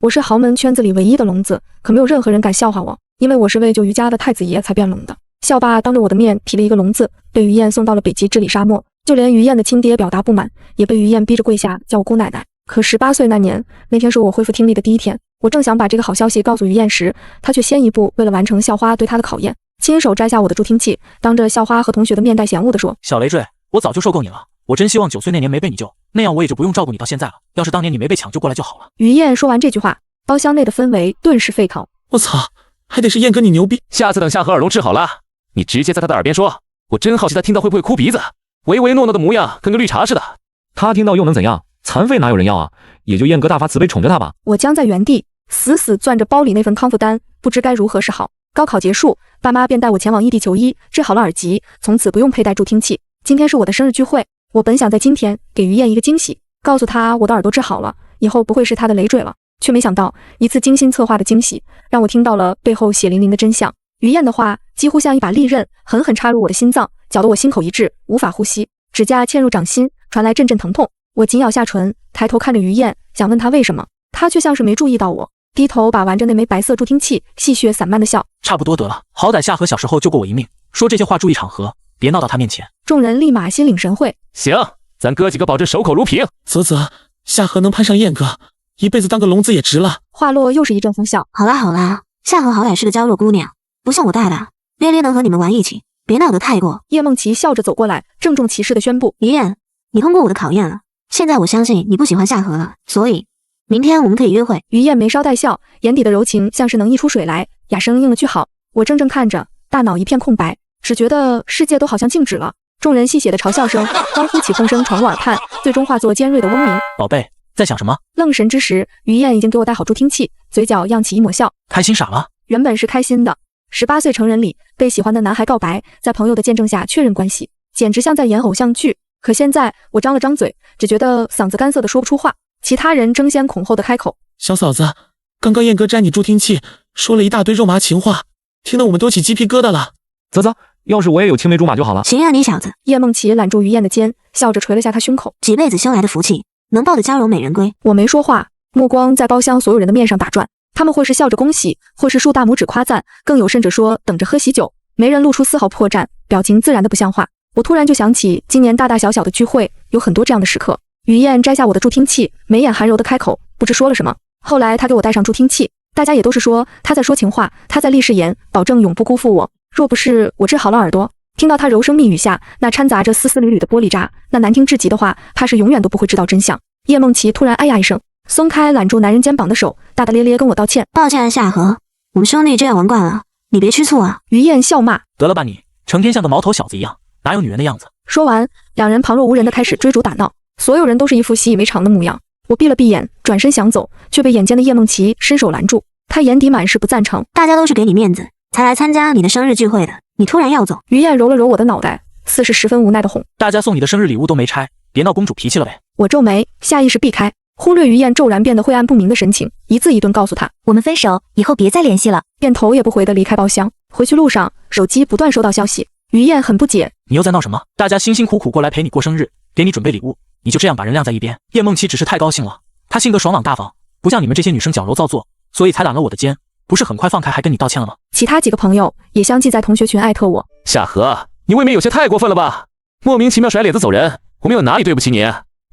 我是豪门圈子里唯一的聋子，可没有任何人敢笑话我，因为我是为救于家的太子爷才变聋的。校霸当着我的面提了一个聋字，被于燕送到了北极治理沙漠，就连于燕的亲爹表达不满，也被于燕逼着跪下叫我姑奶奶。可18岁那年，那天是我恢复听力的第一天，我正想把这个好消息告诉于燕时，她却先一步为了完成校花对她的考验，亲手摘下我的助听器，当着校花和同学的面带嫌恶地说：小累赘，我早就受够你了，我真希望9岁那年没被你救，那样我也就不用照顾你到现在了，要是当年你没被抢救过来就好了。于燕说完这句话，包厢内的氛围顿时沸腾。我操，还得是燕哥你牛逼，下次等夏荷耳聋治好了，你直接在他的耳边说，我真好奇他听到会不会哭鼻子，唯唯诺诺的模样跟个绿茶似的。他听到又能怎样？残废哪有人要啊？也就燕哥大发慈悲宠着他吧。我僵在原地，死死攥着包里那份康复单，不知该如何是好。高考结束，爸妈便带我前往异地求医，治好了耳疾，从此不用佩戴助听器。今天是我的生日聚会，我本想在今天给于燕一个惊喜，告诉她我的耳朵治好了，以后不会是她的累赘了，却没想到一次精心策划的惊喜，让我听到了背后血淋淋的真相。于燕的话几乎像一把利刃，狠狠插入我的心脏，搅得我心口一滞，无法呼吸，指甲嵌入掌心，传来阵阵疼痛。我紧咬下唇，抬头看着于燕，想问她为什么，她却像是没注意到我，低头把玩着那枚白色助听器，戏谑散漫的笑。差不多得了，好歹夏荷小时候救过我一命，说这些话注意场合，别闹到他面前。众人立马心领神会。行，咱哥几个保证守口如瓶。啧，夏荷能攀上燕哥，一辈子当个聋子也值了。话落又是一阵疯笑。好啦，夏荷好歹是个娇弱姑娘，不像我大大咧咧能和你们玩一起，别闹得太过。叶梦琪笑着走过来，郑重其事地宣布：于燕，你通过我的考验了，现在我相信你不喜欢夏荷了，所以明天我们可以约会。于燕眉梢带笑，眼底的柔情像是能溢出水来，哑声应了句好。我怔怔看着，大脑一片空白，只觉得世界都好像静止了。众人戏谑的嘲笑声、欢呼起哄声传入耳畔，最终化作尖锐的嗡鸣。宝贝，在想什么？愣神之时，于燕已经给我戴好助听器，嘴角漾起一抹笑。开心傻了？原本是开心的。18岁成人礼，被喜欢的男孩告白，在朋友的见证下确认关系，简直像在演偶像剧。可现在我张了张嘴，只觉得嗓子干涩的说不出话，其他人争先恐后的开口：小嫂子，刚燕哥摘你助听器，说了一大堆肉麻情话，听得我们都起鸡皮疙瘩了。啧，要是我也有青梅竹马就好了。行啊，你小子。叶梦琪揽住于燕的肩，笑着捶了下她胸口，几辈子修来的福气，能抱着娇柔美人归。我没说话，目光在包厢所有人的面上打转，他们或是笑着恭喜，或是竖大拇指夸赞，更有甚者说等着喝喜酒，没人露出丝毫破绽，表情自然的不像话。我突然就想起今年大大小小的聚会有很多这样的时刻。于燕摘下我的助听器，眉眼含柔的开口，不知说了什么。后来她给我戴上助听器，大家也都是说她在说情话，她在立誓言，保证永不辜负我。若不是我治好了耳朵，听到她柔声密语下那掺杂着丝丝缕缕的玻璃渣，那难听至极的话，怕是永远都不会知道真相。叶梦琪突然哎呀一声，松开揽住男人肩膀的手，大大咧咧跟我道歉：抱歉夏荷，我们兄弟这样玩惯了，你别吃醋啊。于燕笑骂：得了吧你，成天像个毛头小子一样，哪有女人的样子。说完，两人旁若无人的开始追逐打闹，所有人都是一副习以为常的模样。我闭了闭眼，转身想走，却被眼尖的叶梦琪伸手拦住，她眼底满是不赞成。大家都是给你面子才来参加你的生日聚会的，你突然要走。于燕揉了揉我的脑袋，似是十分无奈的哄：大家送你的生日礼物都没拆，别闹公主脾气了呗。我皱眉，下意识避开，忽略于燕骤然变得晦暗不明的神情，一字一顿告诉她：我们分手，以后别再联系了。便头也不回地离开包厢。回去路上，手机不断收到消息。于燕很不解：你又在闹什么？大家辛辛苦苦过来陪你过生日，给你准备礼物，你就这样把人晾在一边？叶梦琪只是太高兴了，她性格爽朗大方，不像你们这些女生矫揉造作，所以才揽了我的肩，不是很快放开还跟你道歉了吗？其他几个朋友也相继在同学群艾特我：夏荷，你未免有些太过分了吧？莫名其妙甩脸子走人，我们有哪里对不起你？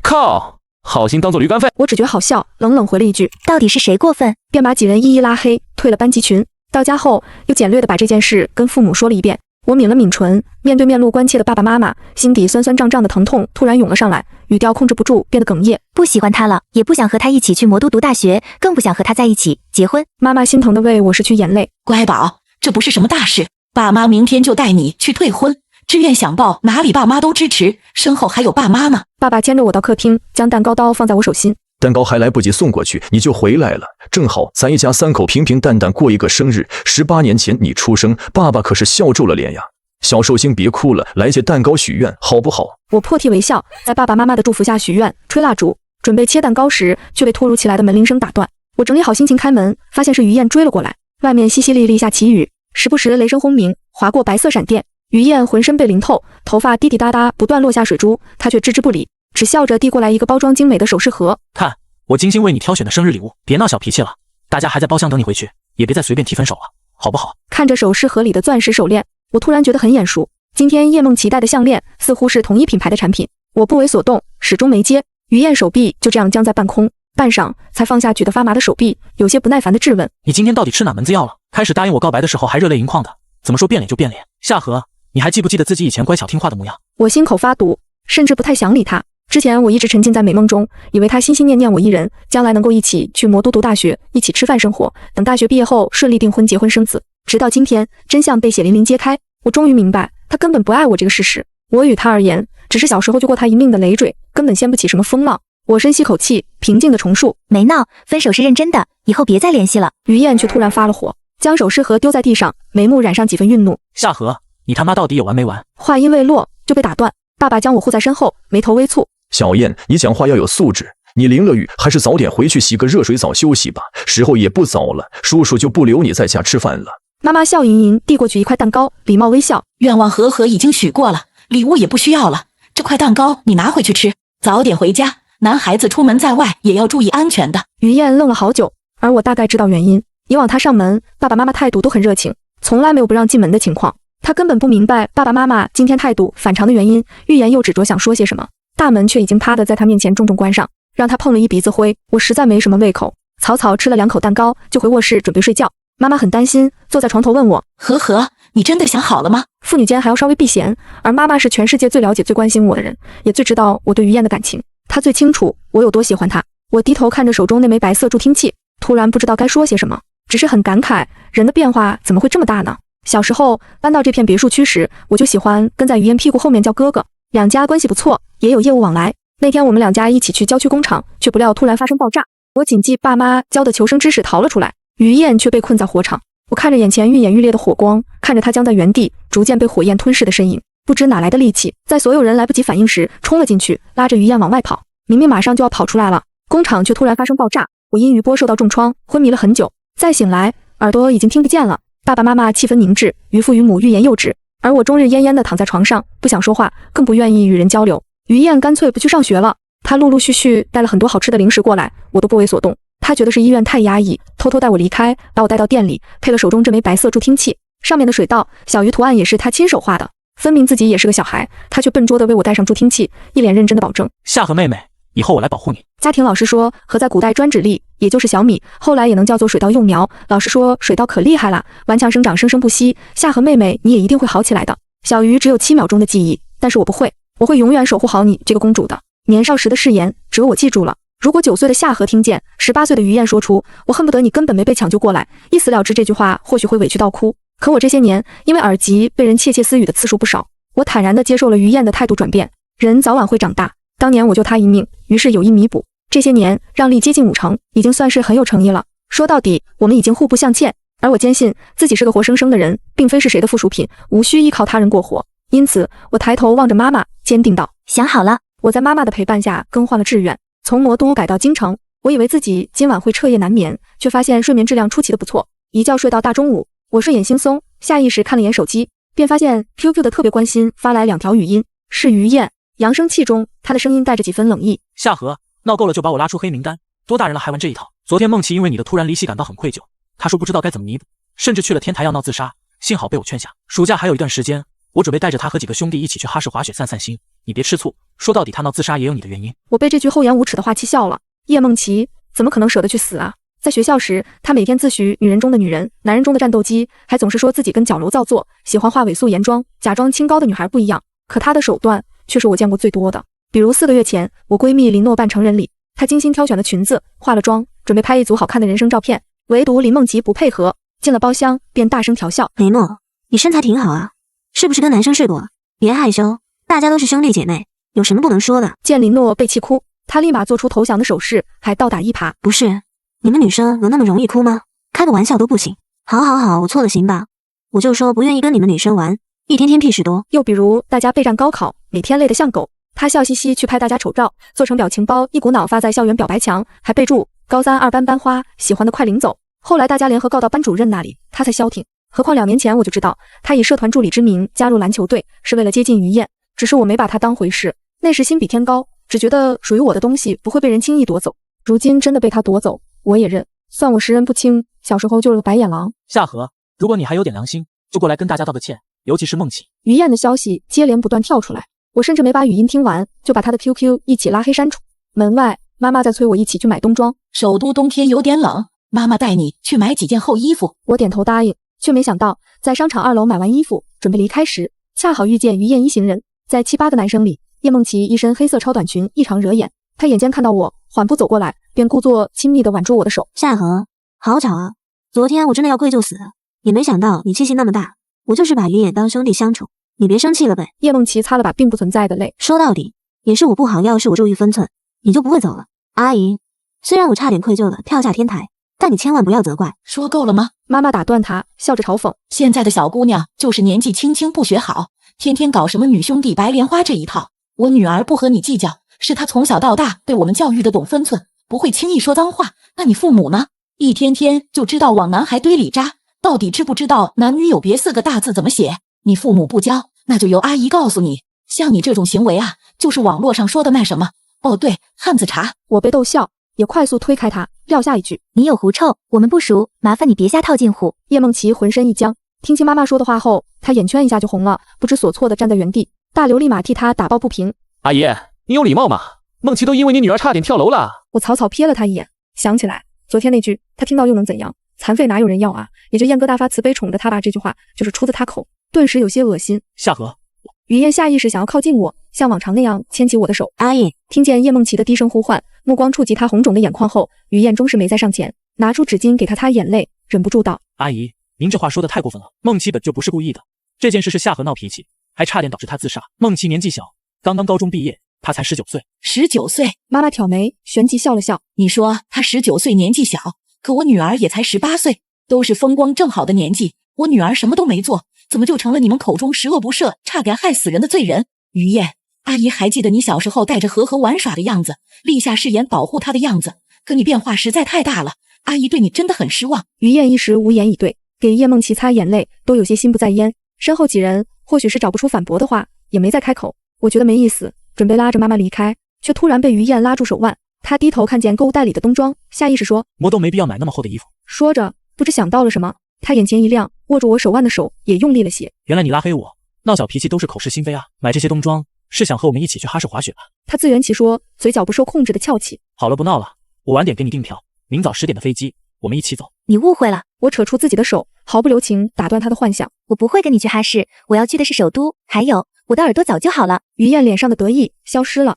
靠，好心当做驴肝肺。我只觉好笑，冷冷回了一句：到底是谁过分？便把几人一一拉黑，退了班级群。到家后又简略地把这件事跟父母说了一遍。我抿了抿唇，面对面露关切的爸爸妈妈，心底酸酸胀胀的疼痛突然涌了上来，语调控制不住，变得哽咽。不喜欢他了，也不想和他一起去魔都读大学，更不想和他在一起结婚。妈妈心疼地为我拭去眼泪。乖宝，这不是什么大事，爸妈明天就带你去退婚，志愿想报哪里爸妈都支持，身后还有爸妈呢。爸爸牵着我到客厅，将蛋糕刀放在我手心。蛋糕还来不及送过去，你就回来了，正好咱一家3口平平淡淡过一个生日。18年前你出生，爸爸可是笑皱了脸呀。小寿星别哭了，来借蛋糕许愿好不好？我破涕为笑，在爸爸妈妈的祝福下许愿，吹蜡烛，准备切蛋糕时，却被突如其来的门铃声打断。我整理好心情开门，发现是于燕追了过来，外面淅淅沥沥下起雨，时不时雷声轰鸣，划过白色闪电。于燕浑身被淋透，头发滴滴答答不断落下水珠，她却置之不理，只笑着递过来一个包装精美的首饰盒。看，我精心为你挑选的生日礼物，别闹小脾气了。大家还在包厢等你回去，也别再随便提分手了，好不好？看着首饰盒里的钻石手链，我突然觉得很眼熟。今天叶梦琪戴的项链似乎是同一品牌的产品，我不为所动，始终没接。于燕手臂就这样僵在半空，半晌才放下举得发麻的手臂，有些不耐烦地质问：你今天到底吃哪门子药了？开始答应我告白的时候还热泪盈眶的，怎么说变脸就变脸？夏荷，你还记不记得自己以前乖巧听话的模样？我心口发堵，甚至不太想理他。之前我一直沉浸在美梦中，以为他心心念念我一人，将来能够一起去魔都读大学，一起吃饭生活，等大学毕业后顺利订婚结婚生子。直到今天，真相被血淋淋揭开，我终于明白他根本不爱我这个事实。我与他而言，只是小时候救过他一命的累赘，根本掀不起什么风浪。我深吸口气，平静地重述：没闹，分手是认真的，以后别再联系了。于燕却突然发了火，将首饰盒丢在地上，眉目染上几分愠怒。夏荷，你他妈到底有完没完？话音未落就被打断，爸爸将我护在身后，眉头微蹙。小燕，你讲话要有素质。你淋了雨，还是早点回去洗个热水澡休息吧，时候也不早了，叔叔就不留你在家吃饭了。妈妈笑盈盈递过去一块蛋糕，礼貌微笑。愿望和已经许过了，礼物也不需要了，这块蛋糕你拿回去吃，早点回家。男孩子出门在外也要注意安全的。于燕愣了好久，而我大概知道原因。以往她上门，爸爸妈妈态度都很热情，从来没有不让进门的情况。她根本不明白爸爸妈妈今天态度反常的原因，欲言又止着想说些什么，大门却已经啪地在她面前重重关上，让她碰了一鼻子灰。我实在没什么胃口，草草吃了2口蛋糕，就回卧室准备睡觉。妈妈很担心，坐在床头问我：和，你真的想好了吗？父女间还要稍微避嫌，而妈妈是全世界最了解最关心我的人，也最知道我对于燕的感情，她最清楚我有多喜欢她。我低头看着手中那枚白色助听器，突然不知道该说些什么，只是很感慨，人的变化怎么会这么大呢？小时候搬到这片别墅区时，我就喜欢跟在于燕屁股后面叫哥哥，两家关系不错，也有业务往来。那天我们2家一起去郊区工厂，却不料突然发生爆炸，我谨记爸妈教的求生知识逃了出来，于燕却被困在火场。我看着眼前愈演愈烈的火光，看着她僵在原地，逐渐被火焰吞噬的身影，不知哪来的力气，在所有人来不及反应时冲了进去，拉着于燕往外跑。明明马上就要跑出来了，工厂却突然发生爆炸，我因余波受到重创，昏迷了很久。再醒来，耳朵已经听不见了。爸爸妈妈气氛凝滞，于父于母欲言又止，而我终日奄奄地躺在床上，不想说话，更不愿意与人交流。于燕干脆不去上学了，她陆陆续续带了很多好吃的零食过来，我都不为所动。她觉得是医院太压抑，偷偷带我离开，把我带到店里，配了手中这枚白色助听器，上面的水稻、小鱼图案也是她亲手画的。分明自己也是个小孩，她却笨拙地为我带上助听器，一脸认真的保证：夏荷妹妹，以后我来保护你。家庭老师说，禾在古代专指粒，也就是小米，后来也能叫做水稻幼苗。老师说水稻可厉害了，顽强生长，生生不息。夏荷妹妹，你也一定会好起来的。小鱼只有7秒钟的记忆，但是我不会，我会永远守护好你这个公主的。年少时的誓言，只有我记住了。如果9岁的夏荷听见，18岁的于燕说出我恨不得你根本没被抢救过来，一死了之这句话，或许会委屈到哭。可我这些年因为耳疾被人窃窃私语的次数不少，我坦然地接受了于燕的态度转变。人早晚会长大，当年我救她一命，于是有意弥补。这些年让利接近5成，已经算是很有诚意了。说到底，我们已经互不相欠，而我坚信自己是个活生生的人，并非是谁的附属品，无需依靠他人过活。因此，我抬头望着妈妈，坚定道：想好了。我在妈妈的陪伴下更换了志愿，从魔都改到京城。我以为自己今晚会彻夜难眠，却发现睡眠质量出奇的不错，一觉睡到大中午。我睡眼惺忪，下意识看了眼手机，便发现 QQ 的特别关心发来2条语音，是于燕。扬声器中，她的声音带着几分冷意：夏荷，闹够了就把我拉出黑名单，多大人了还玩这一套。昨天梦琪因为你的突然离席感到很愧疚，她说不知道该怎么弥补，甚至去了天台要闹自杀，幸好被我劝下。暑假还有一段时间，我准备带着她和几个兄弟一起去哈市滑雪散散心，你别吃醋，说到底她闹自杀也有你的原因。我被这句厚颜无耻的话气笑了。叶梦琪怎么可能舍得去死啊？在学校时，她每天自诩女人中的女人，男人中的战斗机，还总是说自己跟矫揉造作，喜欢画伪素颜妆，假装清高的女孩不一样。可她的手段却是我见过最多的。比如4个月前，我闺蜜林诺办成人礼，她精心挑选了裙子，化了妆，准备拍一组好看的人生照片，唯独林梦琪不配合，进了包厢便大声调笑：雷诺，你身材挺好啊，是不是跟男生睡过？别害羞，大家都是兄弟姐妹，有什么不能说的？见林诺被气哭，她立马做出投降的手势，还倒打一耙：不是，你们女生有那么容易哭吗？开个玩笑都不行。好，我错了行吧？我就说不愿意跟你们女生玩，一天天屁事多。又比如大家备战高考，每天累得像狗，她笑嘻嘻去拍大家丑照，做成表情包，一股脑发在校园表白墙，还备注高32班班花，喜欢的快领走。后来大家联合告到班主任那里，她才消停。何况2年前我就知道，她以社团助理之名加入篮球队，是为了接近于燕，只是我没把她当回事。那时心比天高，只觉得属于我的东西不会被人轻易夺走。如今真的被他夺走，我也认，算我识人不清，小时候就是个白眼狼。夏荷，如果你还有点良心，就过来跟大家道个歉，尤其是梦琪。于燕的消息接连不断跳出来，我甚至没把语音听完，就把他的 QQ 一起拉黑删除。门外，妈妈在催我一起去买冬装。首都冬天有点冷，妈妈带你去买几件厚衣服。我点头答应，却没想到在商场2楼买完衣服，准备离开时，恰好遇见于燕一行人。在7、8个男生里，叶梦琪一身黑色超短裙异常惹眼。她眼尖看到我，缓步走过来，便故作亲密地挽住我的手。夏荷，好巧啊！昨天我真的要愧疚死了，也没想到你气性那么大。我就是把于野当兄弟相处，你别生气了呗。叶梦琪擦了把并不存在的泪，说到底也是我不好，要是我注意分寸，你就不会走了。阿姨，虽然我差点愧疚的跳下天台，但你千万不要责怪。说够了吗？妈妈打断她，笑着嘲讽：现在的小姑娘就是年纪轻轻不学好，天天搞什么女兄弟白莲花这一套。我女儿不和你计较，是她从小到大被我们教育的懂分寸，不会轻易说脏话。那你父母呢？一天天就知道往男孩堆里扎，到底知不知道男女有别4个大字怎么写？你父母不教，那就由阿姨告诉你。像你这种行为啊，就是网络上说的那什么。哦对，汉子茶。我被逗笑，也快速推开他，撂下一句：你有狐臭，我们不熟，麻烦你别瞎套近乎。叶梦琪浑身一僵，听清妈妈说的话后，她眼圈一下就红了，不知所措地站在原地。大刘立马替她打抱不平：阿姨，你有礼貌吗？梦琪都因为你女儿差点跳楼了。我草草瞥了她一眼，想起来昨天那句她听到又能怎样，残废哪有人要啊，也就燕哥大发慈悲宠着他吧，这句话就是出自他口，顿时有些恶心。夏荷，于燕下意识想要靠近我，像往常那样牵起我的手。阿姨，听见叶梦琪的低声呼唤，目光触及她红肿的眼眶后，于燕终是没再上前，拿出纸巾给她擦眼泪，忍不住道：阿姨，您这话说的太过分了，梦琪本就不是故意的，这件事是夏荷闹脾气，还差点导致她自杀。梦琪年纪小，刚刚高中毕业，她才19岁。19岁？妈妈挑眉，旋即笑了笑。你说她19岁年纪小，可我女儿也才18岁，都是风光正好的年纪。我女儿什么都没做，怎么就成了你们口中十恶不赦、差点害死人的罪人？于燕，阿姨还记得你小时候带着和和玩耍的样子，立下誓言保护她的样子，可你变化实在太大了，阿姨对你真的很失望。于燕一时无言以对，给叶梦琪擦眼泪都有些心不在焉。身后几人或许是找不出反驳的话，也没再开口。我觉得没意思，准备拉着妈妈离开，却突然被于燕拉住手腕。她低头看见购物袋里的冬装，下意识说：我都没必要买那么厚的衣服。说着不知想到了什么，她眼前一亮，握住我手腕的手也用力了些。原来你拉黑我，闹小脾气都是口是心非啊！买这些冬装是想和我们一起去哈市滑雪吧？她自圆其说，嘴角不受控制的翘起。好了，不闹了，我晚点给你订票，明早10点的飞机，我们一起走。你误会了，我扯出自己的手，毫不留情打断她的幻想。我不会跟你去哈市，我要去的是首都，还有我的耳朵早就好了。于燕脸上的得意消失了。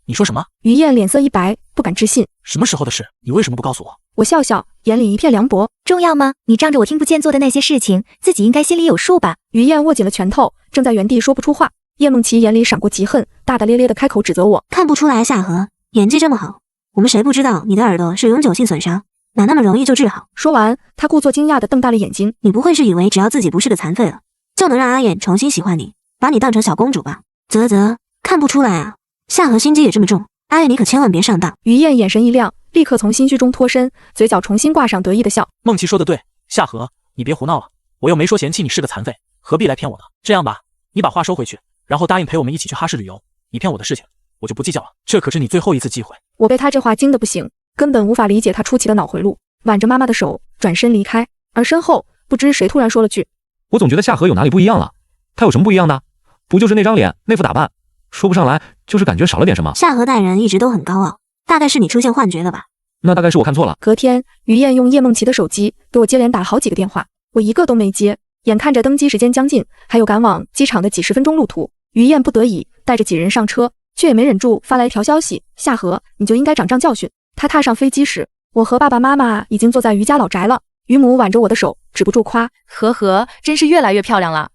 你说什么？于燕脸色一白，不敢置信。什么时候的事？你为什么不告诉我？我笑笑，眼里一片凉薄。重要吗？你仗着我听不见做的那些事情，自己应该心里有数吧。于燕握紧了拳头，正在原地说不出话。叶梦琪眼里闪过嫉恨，大大咧咧的开口指责我：看不出来夏荷演技这么好，我们谁不知道你的耳朵是永久性损伤，哪那么容易就治好？说完，她故作惊讶地瞪大了眼睛。你不会是以为只要自己不是个残废了，就能让阿燕重新喜欢你，把你当成小公主吧？啧，看不出来啊，夏荷心机也这么重，阿燕你可千万别上当。于燕眼神一亮，立刻从心虚中脱身，嘴角重新挂上得意的笑。梦琪说的对，夏荷，你别胡闹了，我又没说嫌弃你是个残废，何必来骗我呢？这样吧，你把话收回去，然后答应陪我们一起去哈市旅游。你骗我的事情，我就不计较了，这可是你最后一次机会。我被他这话惊得不行，根本无法理解他出奇的脑回路，挽着妈妈的手转身离开，而身后不知谁突然说了句：我总觉得夏荷有哪里不一样了，她有什么不一样的？不就是那张脸，那副打扮，说不上来，就是感觉少了点什么。夏荷待人一直都很高傲，大概是你出现幻觉了吧？那大概是我看错了。隔天，于燕用叶梦琪的手机给我接连打了好几个电话，我一个都没接。眼看着登机时间将近，还有赶往机场的几10分钟路途，于燕不得已带着几人上车，却也没忍住发来一条消息：夏荷，你就应该长教训。他踏上飞机时，我和爸爸妈妈已经坐在于家老宅了。于母挽着我的手，止不住夸：荷真是越来越漂亮了。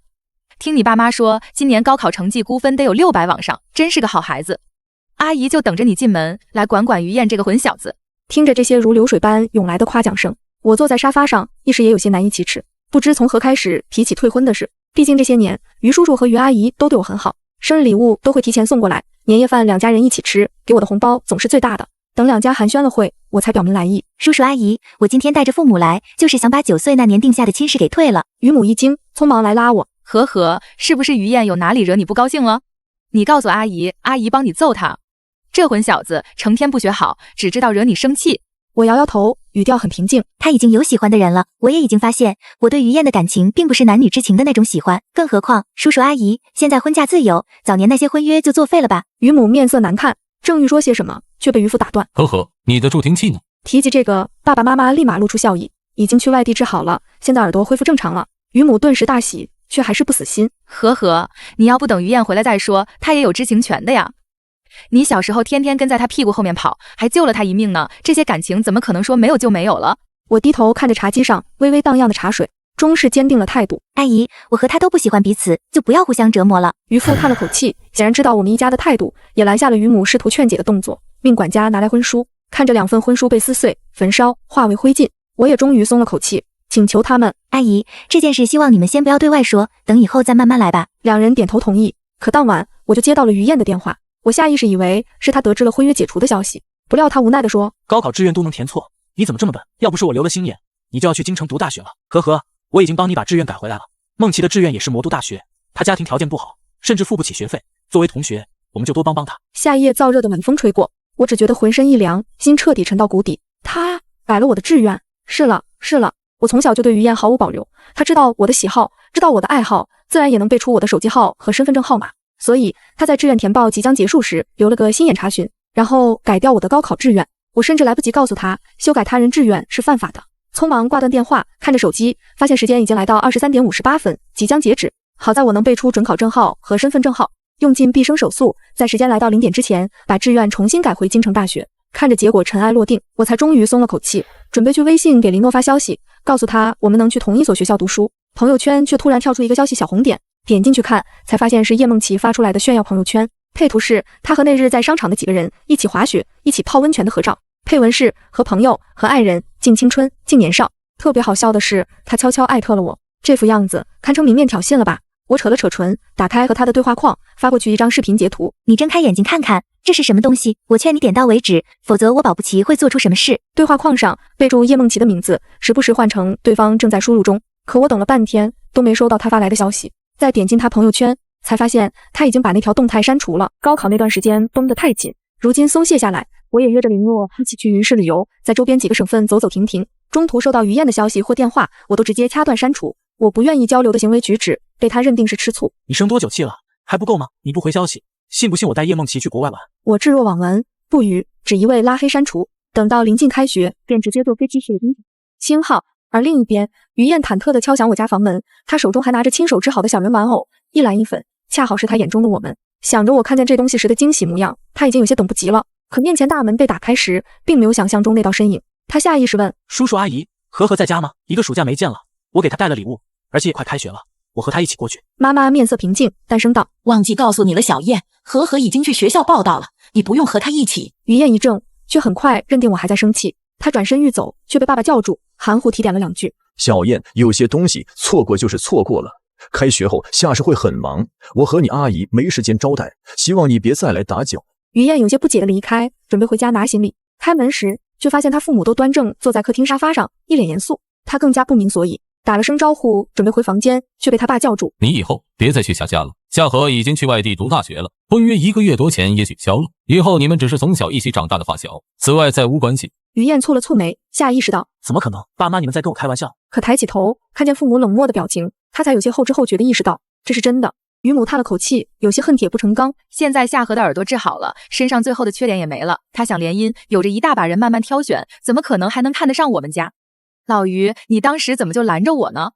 听你爸妈说，今年高考成绩估分得有600往上，真是个好孩子。阿姨就等着你进门来管管于燕这个混小子。听着这些如流水般涌来的夸奖声，我坐在沙发上，一时也有些难以启齿。不知从何开始提起退婚的事，毕竟这些年于叔叔和于阿姨都对我很好，生日礼物都会提前送过来，年夜饭2家人一起吃，给我的红包总是最大的。等2家寒暄了会，我才表明来意。叔叔阿姨，我今天带着父母来，就是想把9岁那年定下的亲事给退了。于母一惊，匆忙来拉我：荷，是不是于燕有哪里惹你不高兴了？你告诉阿姨，阿姨帮你揍他。这混小子成天不学好，只知道惹你生气。我摇摇头，语调很平静。他已经有喜欢的人了，我也已经发现，我对于燕的感情并不是男女之情的那种喜欢，更何况叔叔阿姨现在婚嫁自由，早年那些婚约就作废了吧。于母面色难看，正欲说些什么，却被于父打断。呵呵，你的助听器呢？提及这个，爸爸妈妈立马露出笑意，已经去外地治好了，现在耳朵恢复正常了。于母顿时大喜，却还是不死心。呵呵，你要不等于燕回来再说，他也有知情权的呀。你小时候天天跟在他屁股后面跑，还救了他一命呢，这些感情怎么可能说没有就没有了？我低头看着茶几上微微荡漾的茶水，终是坚定了态度。阿姨，我和他都不喜欢彼此，就不要互相折磨了。于父叹了口气，显然知道我们一家的态度，也拦下了于母试图劝解的动作，命管家拿来婚书。看着2份婚书被撕碎、焚烧，化为灰烬，我也终于松了口气，请求他们，阿姨，这件事希望你们先不要对外说，等以后再慢慢来吧。2人点头同意。可当晚我就接到了于燕的电话。我下意识以为是他得知了婚约解除的消息，不料他无奈地说：“高考志愿都能填错，你怎么这么笨？要不是我留了心眼，你就要去京城读大学了。呵呵，我已经帮你把志愿改回来了。梦琪的志愿也是魔都大学，她家庭条件不好，甚至付不起学费。作为同学，我们就多帮帮她。”夏夜燥热的晚风吹过，我只觉得浑身一凉，心彻底沉到谷底。他改了我的志愿。是了，我从小就对于燕毫无保留，他知道我的喜好，知道我的爱好，自然也能背出我的手机号和身份证号码。所以他在志愿填报即将结束时留了个心眼查询，然后改掉我的高考志愿。我甚至来不及告诉他修改他人志愿是犯法的，匆忙挂断电话，看着手机，发现时间已经来到23点58分，即将截止。好在我能背出准考证号和身份证号，用尽毕生手速，在时间来到0点之前把志愿重新改回京城大学。看着结果尘埃落定，我才终于松了口气，准备去微信给林诺发消息，告诉他我们能去同一所学校读书。朋友圈却突然跳出一个消息小红点，点进去看，才发现是叶梦琪发出来的炫耀朋友圈，配图是她和那日在商场的几个人一起滑雪、一起泡温泉的合照，配文是和朋友、和爱人敬青春、敬年少。特别好笑的是，她悄悄艾特了我，这副样子堪称明面挑衅了吧？我扯了扯唇，打开和他的对话框，发过去一张视频截图。你睁开眼睛看看，这是什么东西？我劝你点到为止，否则我保不齐会做出什么事。对话框上备注叶梦琪的名字，时不时换成对方正在输入中。可我等了半天都没收到他发来的消息，再点进他朋友圈，才发现他已经把那条动态删除了。高考那段时间绷得太紧，如今松懈下来，我也约着林诺一起去云市旅游，在周边几个省份走走停停。中途收到于燕的消息或电话，我都直接掐断删除。我不愿意交流的行为举止被他认定是吃醋。你生多久气了？还不够吗？你不回消息，信不信我带叶梦琪去国外玩？我置若罔闻，不语，只一味拉黑删除。等到临近开学，便直接坐飞机去了星号。而另一边，于燕忐忑地敲响我家房门，她手中还拿着亲手织好的小人玩偶，一蓝一粉，恰好是她眼中的我们。想着我看见这东西时的惊喜模样，她已经有些等不及了。可面前大门被打开时，并没有想象中那道身影。她下意识问：叔叔阿姨，和和在家吗？一个暑假没见了，我给她带了礼物，而且也快开学了，我和她一起过去。妈妈面色平静，淡声道：忘记告诉你了，小燕，和和已经去学校报道了，你不用和她一起。于燕一怔，却很快认定我还在生气。她转身欲走，却被爸爸叫住，含糊提点了2句。小燕，有些东西错过就是错过了。开学后夏氏会很忙，我和你阿姨没时间招待，希望你别再来打搅。于燕有些不解地离开，准备回家拿行李。开门时，却发现他父母都端正坐在客厅沙发上，一脸严肃。他更加不明所以，打了声招呼，准备回房间，却被他爸叫住。你以后别再去夏家了，夏荷已经去外地读大学了，婚约1个月多前也取消了，以后你们只是从小一起长大的发小，此外再无关系。于燕蹙了蹙眉，下意识道：怎么可能？爸妈，你们在跟我开玩笑？可抬起头，看见父母冷漠的表情，他才有些后知后觉地意识到这是真的。于母叹了口气，有些恨铁不成钢。现在夏荷的耳朵治好了，身上最后的缺点也没了，他想联姻，有着一大把人慢慢挑选，怎么可能还能看得上我们家？老于，你当时怎么就拦着我呢？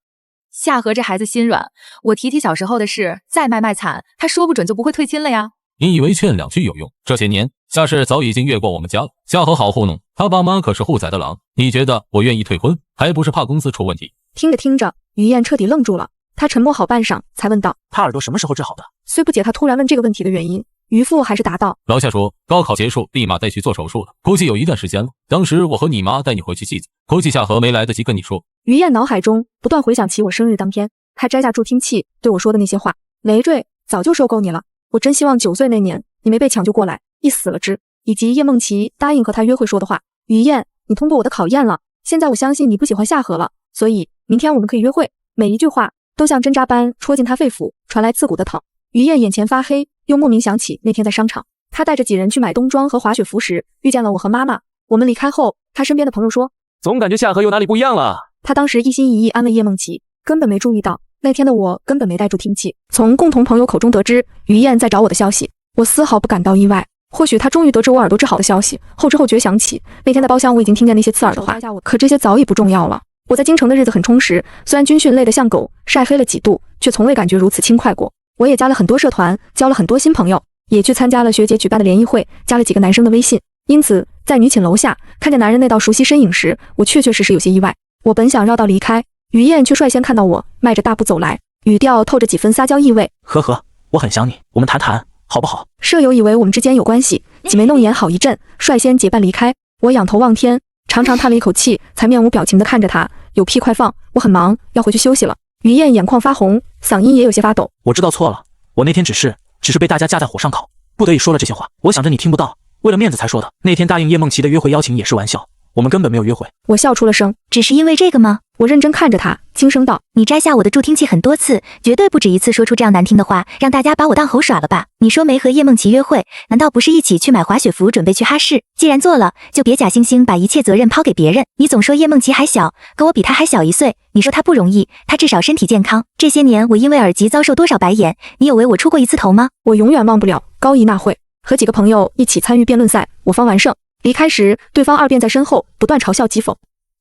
夏荷这孩子心软，我提小时候的事，再卖惨，他说不准就不会退亲了呀。你以为劝2句有用？这些年夏氏早已经越过我们家了，夏荷好糊弄，他爸妈可是护崽的狼。你觉得我愿意退婚，还不是怕公司出问题？听着听着，于燕彻底愣住了，她沉默好半晌，才问道：他耳朵什么时候治好的？虽不解他突然问这个问题的原因，于父还是答道：老夏说高考结束立马带去做手术了，估计有一段时间了。当时我和你妈带你回去祭祖，估计夏荷没来得及跟你说。于燕脑海中不断回想起我生日当天，他摘下助听器对我说的那些话。累赘，早就受够你了，我真希望9岁那年你没被抢救过来，一死了之。以及叶梦琪答应和他约会说的话。于燕，你通过我的考验了，现在我相信你不喜欢夏荷了，所以明天我们可以约会。每一句话都像针扎般戳进他肺腑，传来刺骨的疼。于燕眼前发黑，又莫名想起那天在商场，他带着几人去买冬装和滑雪服时，遇见了我和妈妈。我们离开后，他身边的朋友说，总感觉夏荷有哪里不一样了。他当时一心一意安慰叶梦琪，根本没注意到那天的我根本没带助听器。从共同朋友口中得知于燕在找我的消息，我丝毫不感到意外。或许他终于得知我耳朵治好的消息，后知后觉想起那天在包厢我已经听见那些刺耳的话，可这些早已不重要了。我在京城的日子很充实，虽然军训累得像狗，晒黑了几度，却从未感觉如此轻快过。我也加了很多社团，交了很多新朋友，也去参加了学姐举办的联谊会，加了几个男生的微信。因此在女寝楼下看见男人那道熟悉身影时，我确实有些意外。我本想绕道离开，于燕却率先看到我，迈着大步走来，语调透着几分撒娇意味。呵呵，我很想你，我们谈谈好不好？舍友以为我们之间有关系，挤眉弄眼好一阵，率先结伴离开。我仰头望天，长长叹了一口气，才面无表情地看着他。有屁快放，我很忙，要回去休息了。于燕眼眶发红，嗓音也有些发抖。我知道错了，我那天只是被大家架在火上烤，不得已说了这些话。我想着你听不到，为了面子才说的。那天答应叶梦琪的约会邀请也是玩笑，我们根本没有约会。我笑出了声，只是因为这个吗？我认真看着他，轻声道：你摘下我的助听器很多次，绝对不止一次说出这样难听的话，让大家把我当猴耍了吧？你说没和叶梦琪约会，难道不是一起去买滑雪服准备去哈市？既然做了，就别假惺惺把一切责任抛给别人。你总说叶梦琪还小，跟我比她还小1岁，你说她不容易，她至少身体健康。这些年我因为耳疾遭受多少白眼，你有为我出过一次头吗？我永远忘不了高一那会，和几个朋友一起参与辩论赛，我方完胜。离开时，对方二辩在身后不断嘲笑讥讽。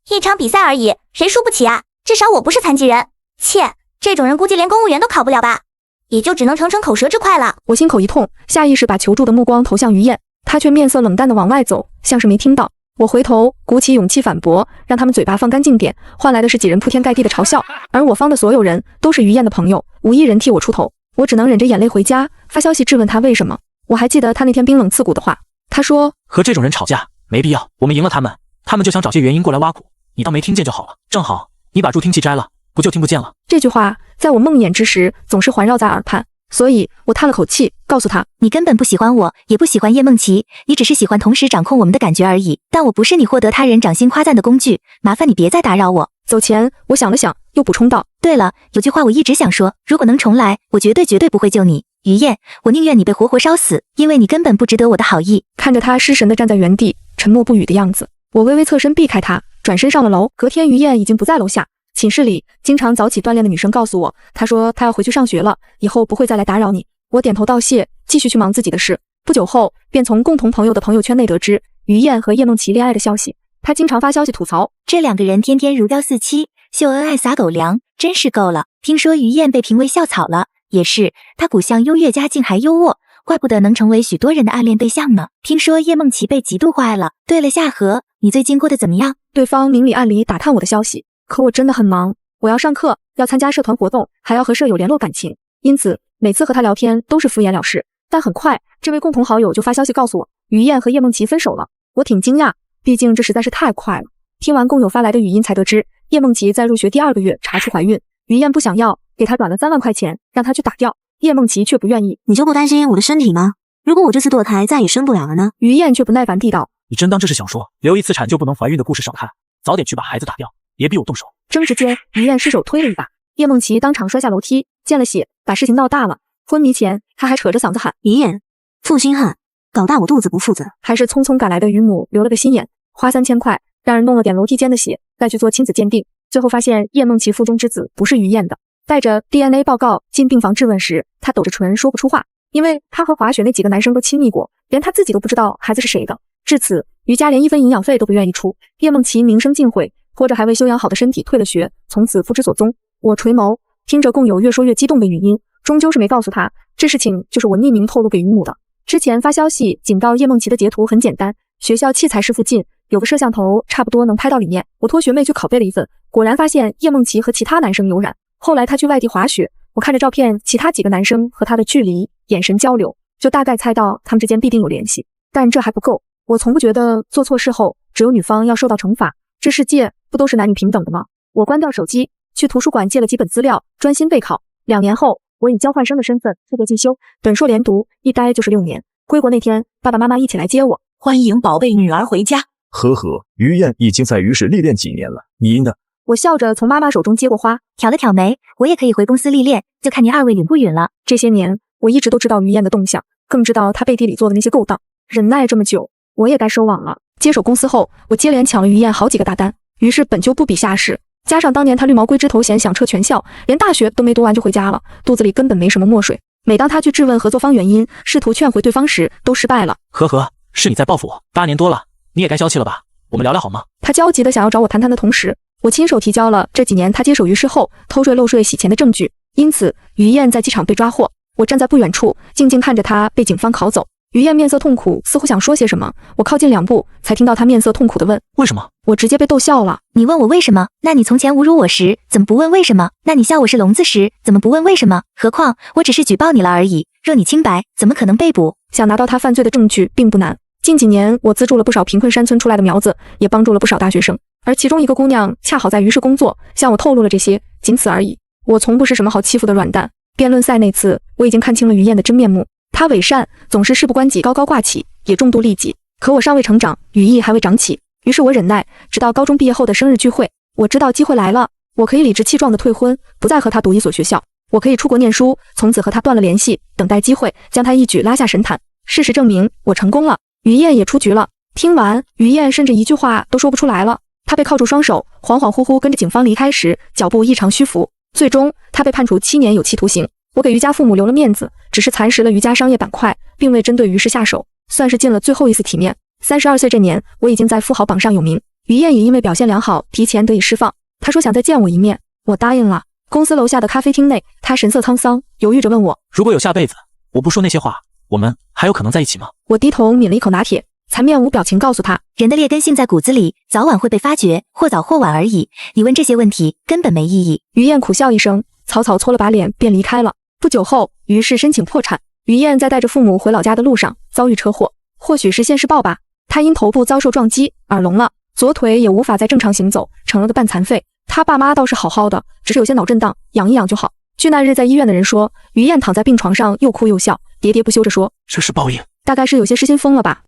一场比赛而已，谁输不起啊？至少我不是残疾人。切，这种人估计连公务员都考不了吧？也就只能逞口舌之快了。我心口一痛，下意识把求助的目光投向于燕，她却面色冷淡地往外走，像是没听到。我回头鼓起勇气反驳，让他们嘴巴放干净点，换来的是几人铺天盖地的嘲笑。而我方的所有人都是于燕的朋友，无一人替我出头。我只能忍着眼泪回家，发消息质问他为什么。我还记得他那天冰冷刺骨的话，他说：和这种人吵架没必要，我们赢了他们，他们就想找些原因过来挖苦，你当没听见就好了。正好你把助听器摘了，不就听不见了？这句话在我梦魇之时总是环绕在耳畔，所以我叹了口气，告诉他：你根本不喜欢我，也不喜欢叶梦琪，你只是喜欢同时掌控我们的感觉而已。但我不是你获得他人掌心夸赞的工具，麻烦你别再打扰我。走前，我想了想，又补充道：对了，有句话我一直想说，如果能重来，我绝对不会救你。于燕，我宁愿你被活活烧死，因为你根本不值得我的好意。看着他失神地站在原地，沉默不语的样子，我微微侧身避开他，转身上了楼。隔天于燕已经不在楼下，寝室里经常早起锻炼的女生告诉我，她说她要回去上学了，以后不会再来打扰你。我点头道谢，继续去忙自己的事。不久后，便从共同朋友的朋友圈内得知于燕和叶梦琪恋爱的消息。她经常发消息吐槽，这两个人天天如胶似漆，秀恩爱撒狗粮，真是够了。听说于燕被评为校草了，也是，她骨相优越，家境还优渥，怪不得能成为许多人的暗恋对象呢。听说叶梦琪被嫉妒坏了。对了，夏荷，你最近过得怎么样？对方明里暗里打探我的消息，可我真的很忙，我要上课，要参加社团活动，还要和舍友联络感情，因此每次和他聊天都是敷衍了事。但很快，这位共同好友就发消息告诉我，于燕和叶梦琪分手了。我挺惊讶，毕竟这实在是太快了。听完共友发来的语音，才得知叶梦琪在入学第2个月查出怀孕，于燕不想要，给她转了3万块钱，让她去打掉。叶梦琪却不愿意。你就不担心我的身体吗？如果我这次堕胎再也生不了了呢？于燕却不耐烦地道：你真当这是小说？留一次产就不能怀孕的故事少看，早点去把孩子打掉，别逼我动手。争执间，于燕失手推了一把，叶梦琪当场摔下楼梯，见了血，把事情闹大了。昏迷前，她还扯着嗓子喊：于燕，负心汉，搞大我肚子不负责。还是匆匆赶来的于母留了个心眼，花3000块让人弄了点楼梯间的血，再去做亲子鉴定，最后发现叶梦琪腹中之子不是于燕的。带着 DNA 报告进病房质问时，她抖着唇说不出话，因为她和滑雪那几个男生都亲密过，连她自己都不知道孩子是谁的。至此，于家连1分营养费都不愿意出，叶梦琪名声尽毁，拖着还未休养好的身体退了学，从此不知所踪。我垂眸，听着共友越说越激动的语音，终究是没告诉他，这事情就是我匿名透露给于母的。之前发消息警告叶梦琪的截图很简单，学校器材室附近有个摄像头，差不多能拍到里面。我托学妹去拷贝了一份，果然发现叶梦琪和其他男生有染。后来她去外地滑雪，我看着照片，其他几个男生和她的距离、眼神交流，就大概猜到他们之间必定有联系。但这还不够，我从不觉得做错事后只有女方要受到惩罚，这世界不都是男女平等的吗？我关掉手机，去图书馆借了几本资料，专心备考。2年后，我以交换生的身份特别进修，本硕连读，一待就是6年。归国那天，爸爸妈妈一起来接我，欢迎宝贝女儿回家。呵呵，于燕已经在于氏历练几年了，你呢？我笑着从妈妈手中接过花，挑了挑眉，我也可以回公司历练，就看你2位允不允了。这些年，我一直都知道于燕的动向，更知道他背地里做的那些勾当。忍耐这么久，我也该收网了。接手公司后，我接连抢了于燕好几个大单，于是本就不比下士，加上当年他绿毛龟之头衔响彻全校，连大学都没读完就回家了，肚子里根本没什么墨水。每当他去质问合作方原因，试图劝回对方时，都失败了。呵呵，是你在报复我，8年多了，你也该消气了吧？我们聊聊好吗？他焦急地想要找我谈谈的同时，我亲手提交了这几年他接手于氏后偷税漏税洗钱的证据。因此，于燕在机场被抓获，我站在不远处，静静看着他被警方拷走。于燕面色痛苦，似乎想说些什么。我靠近2步，才听到他面色痛苦地问：“为什么？”我直接被逗笑了。你问我为什么？那你从前侮辱我时，怎么不问为什么？那你笑我是聋子时，怎么不问为什么？何况我只是举报你了而已，若你清白，怎么可能被捕？想拿到他犯罪的证据并不难。近几年，我资助了不少贫困山村出来的苗子，也帮助了不少大学生。而其中一个姑娘恰好在于氏工作，向我透露了这些，仅此而已。我从不是什么好欺负的软蛋。辩论赛那次，我已经看清了于燕的真面目。她伪善，总是事不关己高高挂起，也重度利己。可我尚未成长，羽翼还未长起，于是我忍耐，直到高中毕业后的生日聚会。我知道机会来了，我可以理直气壮地退婚，不再和他读一所学校。我可以出国念书，从此和他断了联系，等待机会将他一举拉下神坛。事实证明，我成功了。于燕也出局了。听完，于燕甚至一句话都说不出来了。她被铐住双手，恍恍惚惚跟着警方离开时，脚步异常虚浮。最终，她被判处7年有期徒刑。我给于家父母留了面子，只是蚕食了于家商业板块，并未针对于氏下手，算是尽了最后一丝体面。32岁这年，我已经在富豪榜上有名。于燕也因为表现良好，提前得以释放。她说想再见我一面，我答应了。公司楼下的咖啡厅内，她神色沧桑，犹豫着问我：如果有下辈子，我不说那些话，我们还有可能在一起吗？我低头抿了一口拿铁，才面无表情告诉她：人的劣根性在骨子里，早晚会被发觉，或早或晚而已。你问这些问题根本没意义。于燕苦笑一声，草草搓了把脸便离开了。不久后，于氏申请破产。于燕在带着父母回老家的路上遭遇车祸，或许是现世报吧，她因头部遭受撞击，耳聋了，左腿也无法再正常行走，成了个半残废。她爸妈倒是好好的，只是有些脑震荡，养一养就好。据那日在医院的人说，于燕躺在病床上又哭又笑，喋喋不休着说：这是报应。大概是有些失心疯了吧。